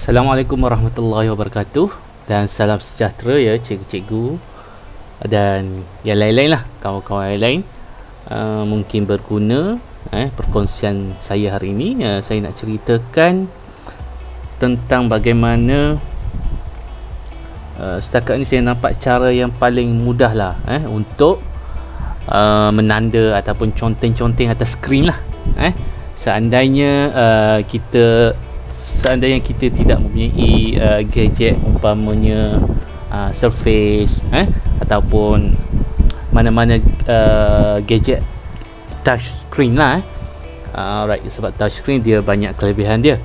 Assalamualaikum warahmatullahi wabarakatuh dan salam sejahtera ya cikgu-cikgu dan yang lain-lain lah, kawan-kawan yang lain. Mungkin berguna perkongsian saya hari ini. Saya nak ceritakan tentang bagaimana setakat ni saya nampak cara yang paling mudah lah untuk menanda ataupun conteng-conteng atas skrin lah. Seandainya kita tidak mempunyai gadget umpamanya Surface ataupun mana-mana gadget touch screen lah alright, sebab touch screen dia banyak kelebihan dia.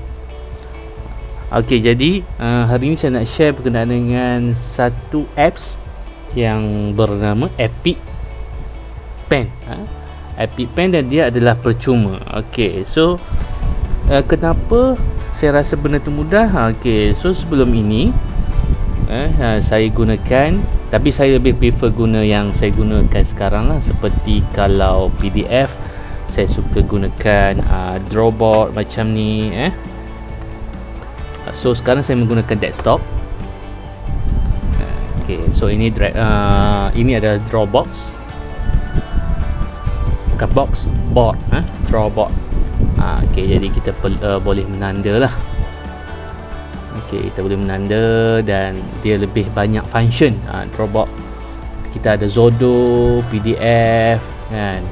Okey, jadi hari ini saya nak share berkenaan dengan satu apps yang bernama Epic Pen. Epic Pen, dan dia adalah percuma. Okey, so kenapa saya rasa benda tu mudah? Okey, so sebelum ini saya gunakan, tapi saya lebih prefer guna yang saya gunakan sekarang lah. Seperti kalau PDF, saya suka gunakan Drawboard macam ni. So sekarang saya menggunakan desktop. Okey, so ini adalah Drawbox, bukan box, board, Drawboard. Okey, jadi kita boleh menanda lah. Okey, kita boleh menanda dan dia lebih banyak function. Drawbox kita ada Zodo, PDF kan.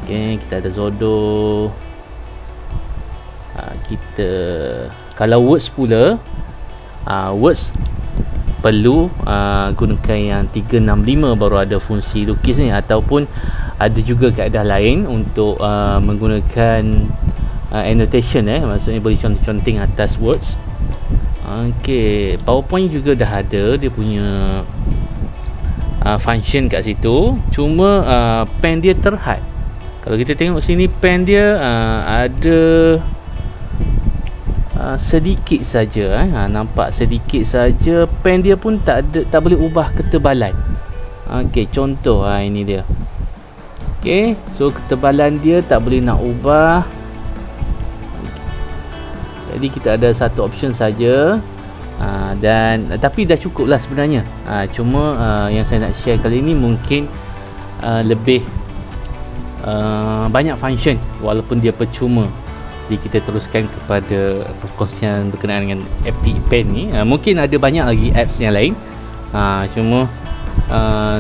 Okey, kita ada Zodo. Kita kalau Words pula, Words perlu gunakan yang 365 baru ada fungsi lukis ni, ataupun ada juga kaedah lain untuk menggunakan annotation, maksudnya boleh conteng-conteng atas Words. Okey, PowerPoint juga dah ada dia punya function kat situ, cuma pen dia terhad. Kalau kita tengok sini, pen dia ada sedikit saja, nampak sedikit saja. Pen dia pun tak boleh ubah ketebalan. Okey, contoh ini dia. Okey, so ketebalan dia tak boleh nak ubah. Jadi kita ada satu option saja, dan tapi dah cukup lah sebenarnya. Cuma yang saya nak share kali ini mungkin lebih banyak function walaupun dia percuma. Jadi kita teruskan kepada perkongsian berkenaan dengan Epic Pen ni. Mungkin ada banyak lagi apps yang lain, cuma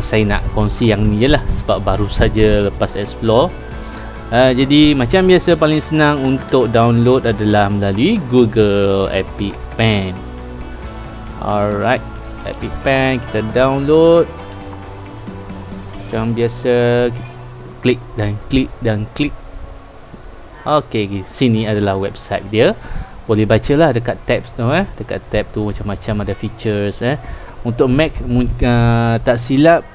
saya nak kongsi yang ni je lah, sebab baru saja lepas explore. Jadi macam biasa, paling senang untuk download adalah melalui Google Epic Pen. Alright, Epic Pen kita download. Macam biasa, klik dan klik dan klik. Okey, sini adalah website dia. Boleh bacalah dekat tab tu, dekat tab tu macam-macam ada features. Untuk Mac, tak silap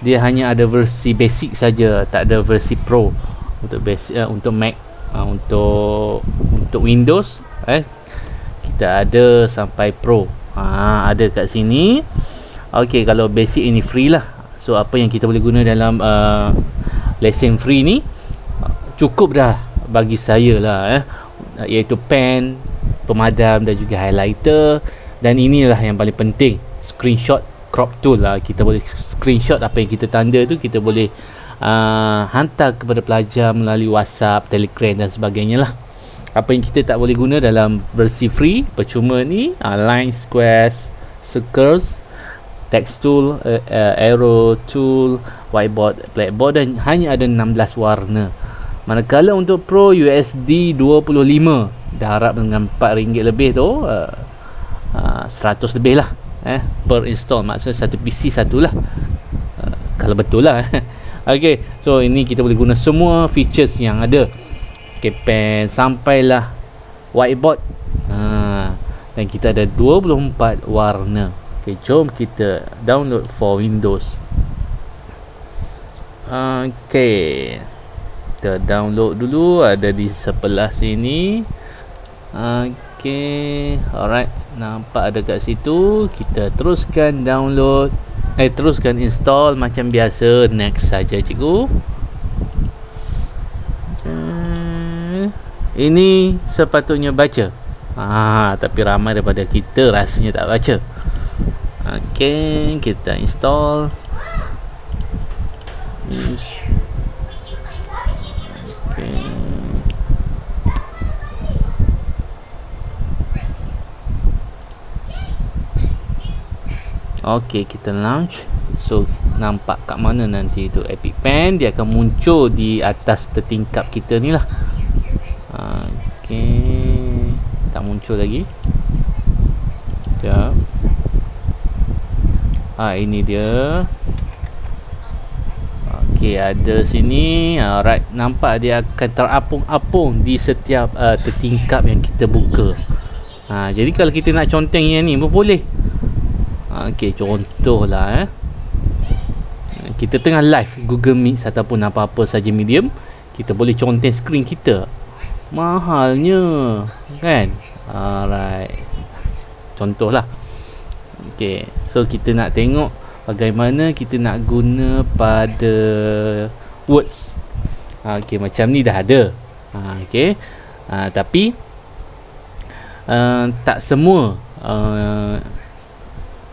dia hanya ada versi basic saja, tak ada versi Pro. Untuk basic, untuk Mac, untuk Windows kita ada sampai Pro. Ada kat sini. Okey, kalau basic ini free lah. So apa yang kita boleh guna dalam lesen free ni cukup dah bagi saya lah, iaitu pen, pemadam dan juga highlighter. Dan inilah yang paling penting, screenshot crop tool lah. Kita boleh screenshot apa yang kita tanda tu, kita boleh hantar kepada pelajar melalui WhatsApp, Telegram dan sebagainya lah. Apa yang kita tak boleh guna dalam versi free percuma ni, line, squares, circles, text tool, arrow tool, whiteboard, blackboard, dan hanya ada 16 warna. Manakala untuk Pro USD 25, dah harap dengan RM4 lebih tu, 100 lebih lah per install. Maksudnya satu PC satu lah, kalau betul lah. Okey, so ini kita boleh guna semua features yang ada. Okey, pen sampailah whiteboard, dan kita ada 24 warna. Okey, jom kita download for Windows. Okey, kita download dulu, ada di sebelah sini. Okey, alright, nampak ada kat situ. Kita teruskan download, teruskan install macam biasa. Next saja cikgu. Ini sepatutnya baca. Tapi ramai daripada kita rasanya tak baca. Okey, kita install. Okey, kita launch. So nampak kat mana nanti tu Epic Pen, dia akan muncul di atas tertingkap kita ni lah. Okey, tak muncul lagi. Sekejap. Ini dia. Okey, ada sini. Alright, nampak dia akan terapung-apung di setiap tertingkap yang kita buka. Jadi kalau kita nak conteng yang ni pun boleh. Okey, contohlah kita tengah live Google Meet ataupun apa-apa saja medium, kita boleh conteng skrin kita. Mahalnya, kan? Alright. Contohlah. Okey, so kita nak tengok bagaimana kita nak guna pada words. Okey, macam ni dah ada. Okey. Tapi tak semua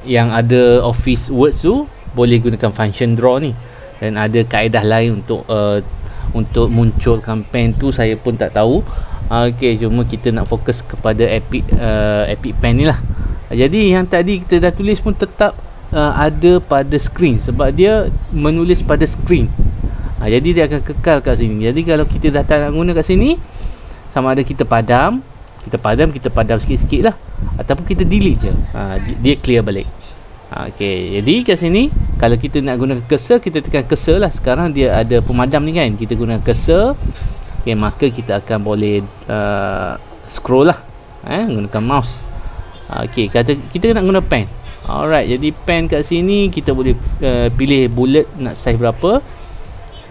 yang ada Office Words tu boleh gunakan function draw ni, dan ada kaedah lain untuk munculkan pen tu, saya pun tak tahu. Okey, cuma kita nak fokus kepada Epic Pen ni lah. Jadi yang tadi kita dah tulis pun tetap ada pada skrin, sebab dia menulis pada skrin. Jadi dia akan kekal kat sini. Jadi kalau kita dah tak nak guna kat sini, sama ada kita padam sikit-sikit lah, ataupun kita delete je, dia clear balik. Okey, jadi kat sini kalau kita nak guna cursor, kita tekan cursor lah. Sekarang dia ada pemadam ni kan, kita guna cursor. Okey, maka kita akan boleh scroll lah, gunakan mouse. Okey, kata kita nak guna pen. Alright, jadi pen kat sini kita boleh pilih bullet nak size berapa.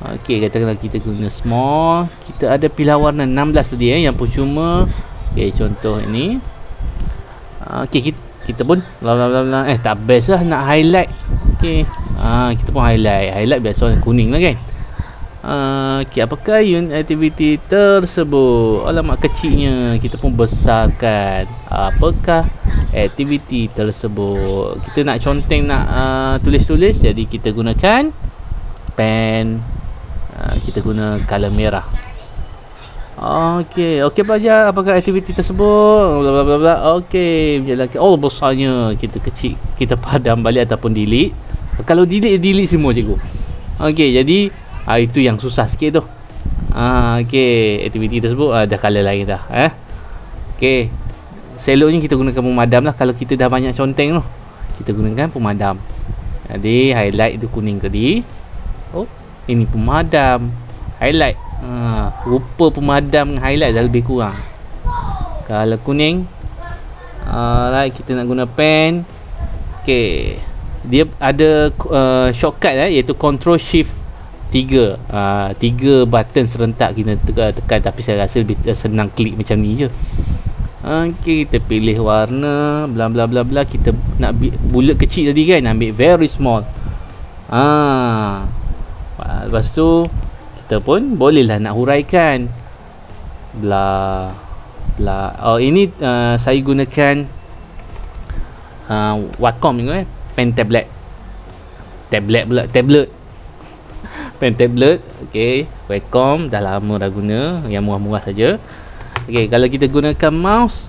Okey, katakanlah kita guna small. Kita ada pilihan warna 16 tadi yang percuma. Okey, contoh ini. Okey, kita pun tak best lah nak highlight. Okey, kita pun highlight biasa warna kuning lah kan. Okey, apakah unit aktiviti tersebut? Alamat kecilnya kita pun besarkan. Apakah aktiviti tersebut? Kita nak conteng, nak tulis-tulis, jadi kita gunakan pen. Kita guna color merah. Okey, pelajar, apakah aktiviti tersebut? Bla bla bla. Okey, menjalankan. Besarnya kita kecil, kita padam balik ataupun delete. Kalau delete semua cikgu. Okey, jadi itu yang susah sikit tu. Okey, aktiviti tersebut dah color lain dah. Okey, seloknya kita gunakan pemadam lah. Kalau kita dah banyak conteng tu, kita gunakan pemadam. Jadi highlight tu kuning tadi. Ini pemadam, highlight. Rupa pemadam dengan highlight dah lebih kurang. Kalau kuning, alright, kita nak guna pen. Okey, dia ada shortcut iaitu Ctrl Shift 3. 3 button serentak kita tekan, tapi saya rasa lebih senang klik macam ni je. Okey, kita pilih warna bla bla bla bla. Kita nak bulat kecil tadi kan, ambil very small. Lepas tu kita pun bolehlah nak huraikan bla bla. Ini saya gunakan Wacom ni pen tablet pula, tablet pen tablet. Okey, Wacom dah lama dah guna, yang murah-murah saja. Okey, kalau kita gunakan mouse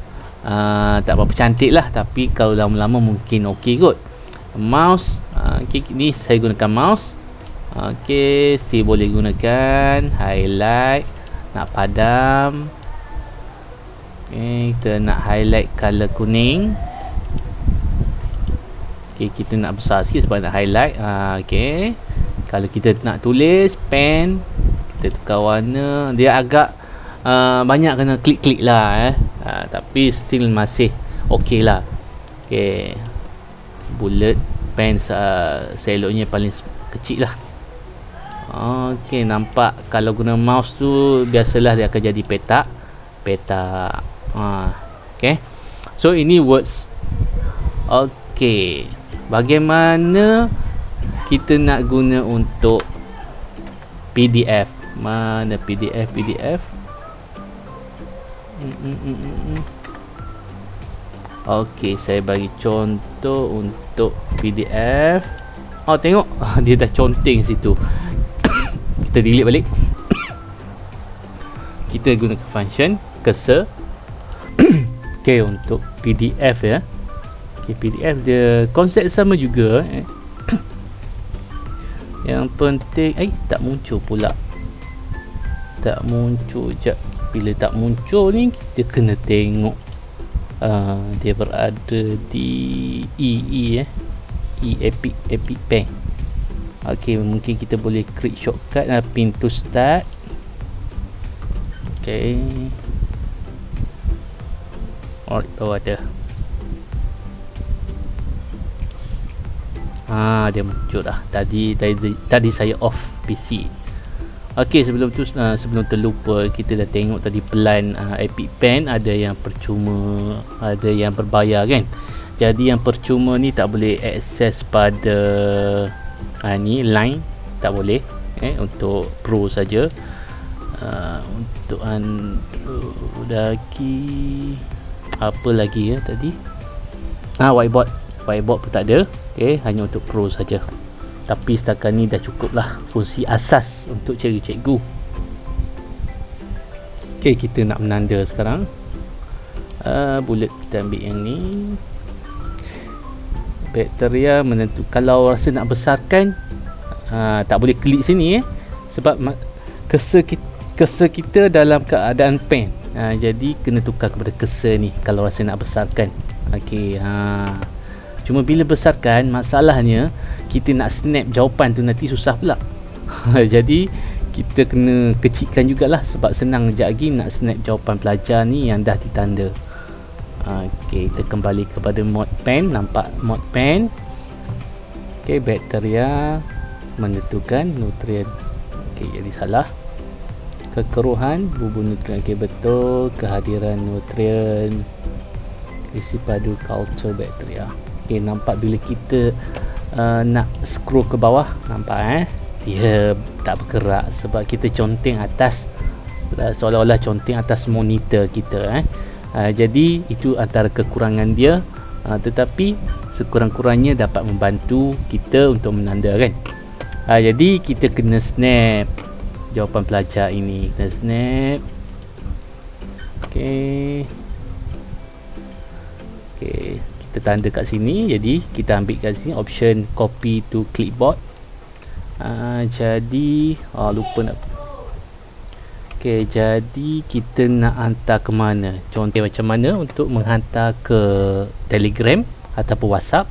tak berapa cantik lah, tapi kalau lama-lama mungkin okey kot mouse. Okey, ni saya gunakan mouse. Okey, still boleh gunakan highlight, nak padam. Okey, kita nak highlight color kuning. Okey, kita nak besar sikit sebab nak highlight. Okey, kalau kita nak tulis pen, kita tukar warna. Dia agak banyak kena klik-klik lah tapi still masih okey lah. Okey, bullet pen seloknya paling kecil lah. Okey, nampak kalau guna mouse tu biasalah dia akan jadi petak. Okey, so ini words. Okey, bagaimana kita nak guna untuk PDF? Mana PDF? Okey, saya bagi contoh untuk PDF. Oh, tengok. Dia dah conteng situ. Kita delete balik. Kita gunakan function cursor. Okey, untuk PDF ya. Okey, PDF dia konsep sama juga. Yang penting tak muncul pula. Tak muncul jap. Bila tak muncul ni kita kena tengok dia berada di E Epic Pen. Okey, mungkin kita boleh create shortcut pin to start. Okey. Oh ada. Dia muncul dah. Tadi saya off PC. Okey, sebelum terlupa, kita dah tengok tadi plan Epic Pen ada yang percuma, ada yang berbayar kan. Jadi yang percuma ni tak boleh akses pada ni line, tak boleh. Untuk pro saja. Untuk Android apa lagi tadi? Whiteboard pun tak ada. Hanya untuk pro saja. Tapi setakat ni dah cukup lah fungsi asas untuk cikgu-cikgu. Okey, kita nak menanda sekarang. Bullet kita ambil yang ni. Bakteria menentu. Kalau rasa nak besarkan, tak boleh klik sini sebab cursor kita dalam keadaan pen. Jadi kena tukar kepada cursor ni kalau rasa nak besarkan. Okey, cuma bila besarkan, masalahnya kita nak snap jawapan tu nanti susah pula. Jadi kita kena kecilkan jugalah sebab senang sekejap lagi nak snap jawapan pelajar ni yang dah ditanda. Okey, kita kembali kepada mode pen. Nampak mode pen. Okey, bakteria menentukan nutrien. Okey, jadi salah. Kekeruhan bubur nutrien. Okey, betul. Kehadiran nutrien isi padu culture bakteria. Okey, nampak bila kita nak scroll ke bawah, nampak dia tak bergerak sebab kita conteng atas, seolah-olah conteng atas monitor kita. Jadi itu antara kekurangan dia, tetapi sekurang-kurangnya dapat membantu kita untuk menanda kan. Jadi kita kena snap jawapan pelajar ini, kita snap. Okey, kita tanda kat sini. Jadi kita ambil kat sini option copy to clipboard. Jadi lupa nak. Okey, jadi kita nak hantar ke mana? Contoh macam mana untuk menghantar ke Telegram ataupun WhatsApp.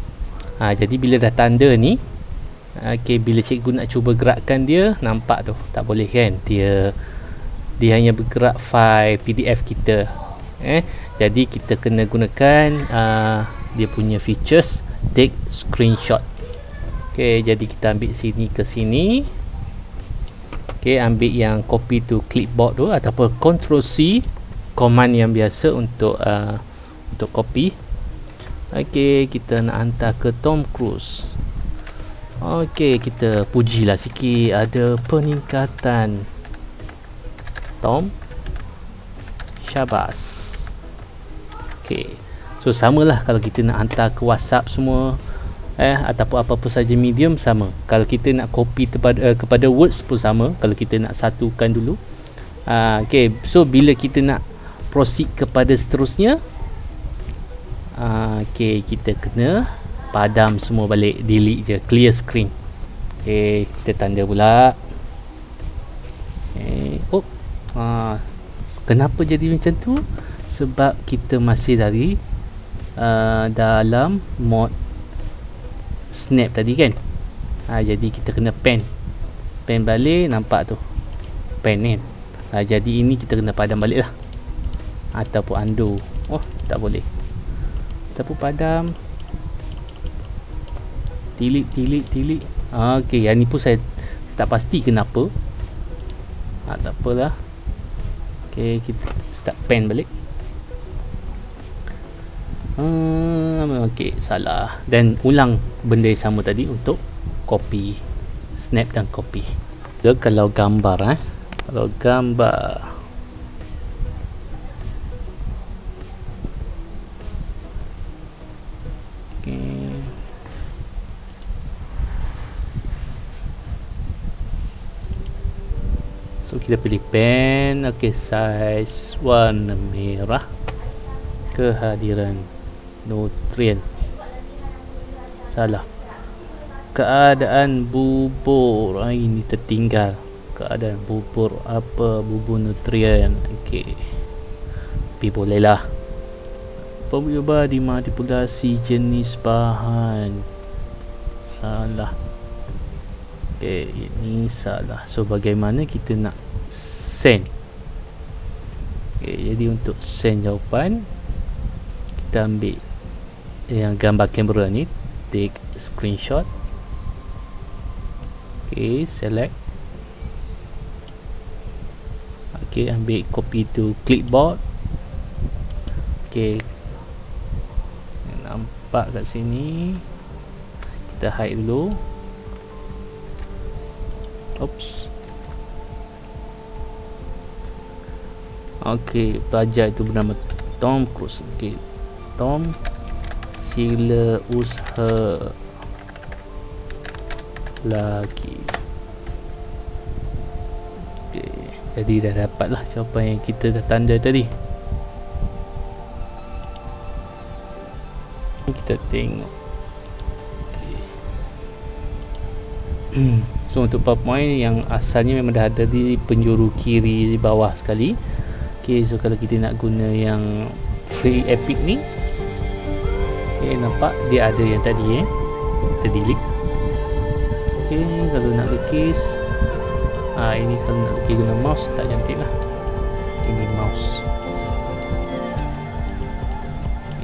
Jadi bila dah tanda ni, okey, bila cikgu nak cuba gerakkan dia, nampak tu tak boleh kan? Dia hanya bergerak file PDF kita. Jadi kita kena gunakan dia punya features take screenshot. Okey, jadi kita ambil sini ke sini. Okey, ambil yang copy to clipboard tu ataupun Ctrl C, command yang biasa untuk copy. Okey, kita nak hantar ke Tom Cruise. Okey, kita pujilah sikit ada peningkatan. Tom, syabas. Okey, so samalah kalau kita nak hantar ke WhatsApp semua ataupun apa-apa saja medium sama. Kalau kita nak copy kepada words pun sama. Kalau kita nak satukan dulu. Okey, so bila kita nak proceed kepada seterusnya, okey, kita kena padam semua balik, delete je, clear screen. Okey, kita tanda pula. Kenapa jadi macam tu? Sebab kita masih dari dalam mode snap tadi kan. Jadi kita kena pen balik. Nampak tu pen kan. Jadi ini kita kena padam balik lah, ataupun undo. Tak boleh, ataupun padam, delete. Okey, yang ni pun saya tak pasti kenapa. Tak apalah. Okey, kita start pen balik. Okey, salah. Dan ulang benda yang sama tadi untuk copy, snap dan copy. Kalau gambar kalau gambar Okay. So kita pilih pen. Okay, size warna merah. Kehadiran nutrien. Salah. Keadaan bubur. Ini tertinggal. Keadaan bubur apa? Bubur nutrien. Okay, tapi bolehlah. Pengubah dimanipulasi jenis bahan. Salah. Okay, ini salah. So bagaimana kita nak send? Okay, jadi untuk send jawapan, kita ambil yang gambar kamera ni, take screenshot. Okay, select. Okay, ambil copy to clipboard. Okay, nampak kat sini. Kita hide dulu. Oops. Okay, pelajar itu bernama Tom Cruise. Okay, Tom, sila usaha lagi. Okay, jadi dah dapatlah jawapan yang kita dah tanda tadi. Kita tengok. Okay. So untuk PowerPoint yang asalnya memang dah ada di penjuru kiri di bawah sekali. Okay, so kalau kita nak guna yang free epic ni, okay, nampak dia ada yang tadi kita delete. Okay, kalau nak lukis, ini kalau nak lukis guna mouse tak cantik lah. Ini mouse.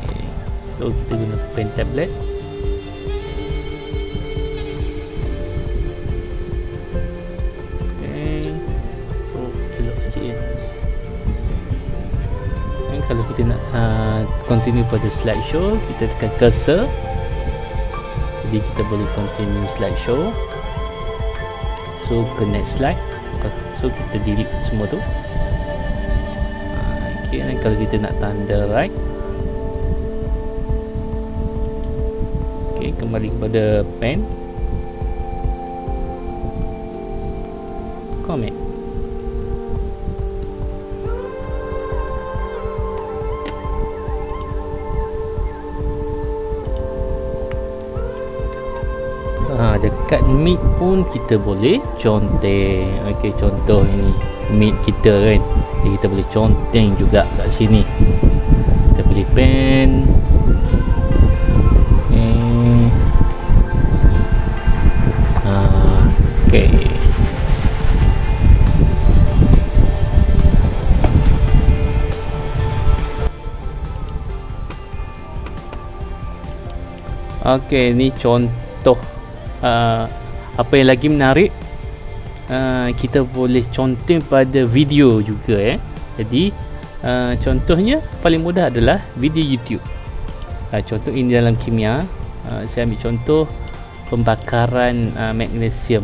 Okay, so kita guna pen tablet. Kalau kita nak continue pada slideshow, kita tekan cursor, jadi kita boleh continue slideshow. So ke next slide. So kita delete semua tu. Okay, dan kalau kita nak tanda right, okay, kembali kepada pen, comment. Dekat meet pun kita boleh conteng. Okay, contoh ini meet kita kan, jadi kita boleh conteng juga kat sini. Kita pilih pen. Okay. Okay, ni contoh. Apa yang lagi menarik, kita boleh conteng pada video juga Jadi contohnya paling mudah adalah video YouTube. Contoh ini dalam kimia, saya ambil contoh pembakaran magnesium.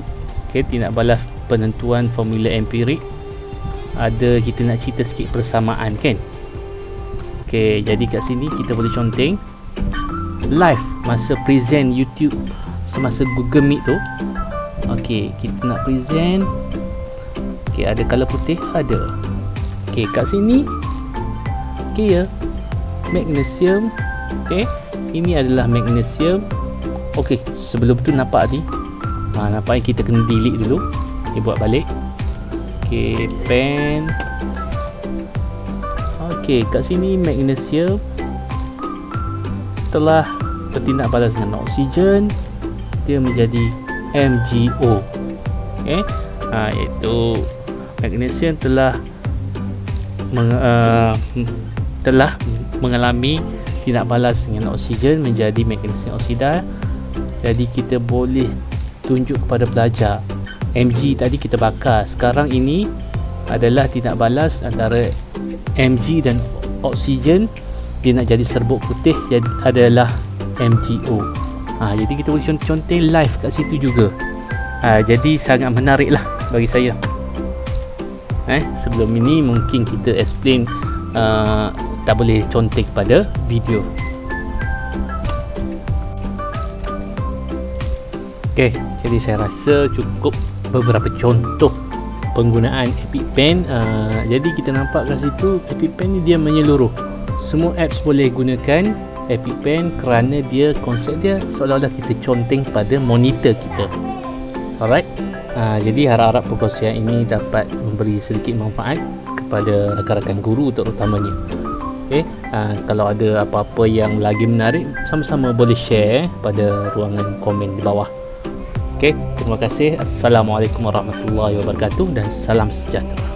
Okay, tindak balas penentuan formula empirik. Ada, kita nak cerita sikit persamaan kan. Okay, jadi kat sini kita boleh conteng live masa present YouTube semasa Google Meet tu. Okay, kita nak present. Okay, ada color putih? Ada. Okay, kat sini okay ya, magnesium. Okay, ini adalah magnesium. Okay, sebelum tu nampak tadi, nampak kita kena delete dulu. Okay, buat balik. Okay, pen. Okay, kat sini magnesium telah bertindak balas dengan oksigen, dia menjadi MgO. Okay, iaitu magnesium telah mengalami tindak balas dengan oksigen menjadi magnesium oksida. Jadi kita boleh tunjuk kepada pelajar, Mg tadi kita bakar, sekarang ini adalah tindak balas antara Mg dan oksigen, dia nak jadi serbuk putih, jadi adalah MgO. Jadi kita boleh conteng live kat situ juga. Jadi sangat menarik lah bagi saya. Sebelum ini mungkin kita explain tak boleh conteng pada video. Okey, jadi saya rasa cukup beberapa contoh penggunaan Epic Pen. Jadi kita nampak kat situ Epic Pen ni dia menyeluruh. Semua apps boleh gunakan Epic Pen kerana dia konsep dia seolah-olah kita conteng pada monitor kita. Alright. Jadi harap-harap perkongsian ini dapat memberi sedikit manfaat kepada rakan-rakan guru terutamanya. Okey, kalau ada apa-apa yang lagi menarik, sama-sama boleh share pada ruangan komen di bawah. Okey, terima kasih. Assalamualaikum warahmatullahi wabarakatuh dan salam sejahtera.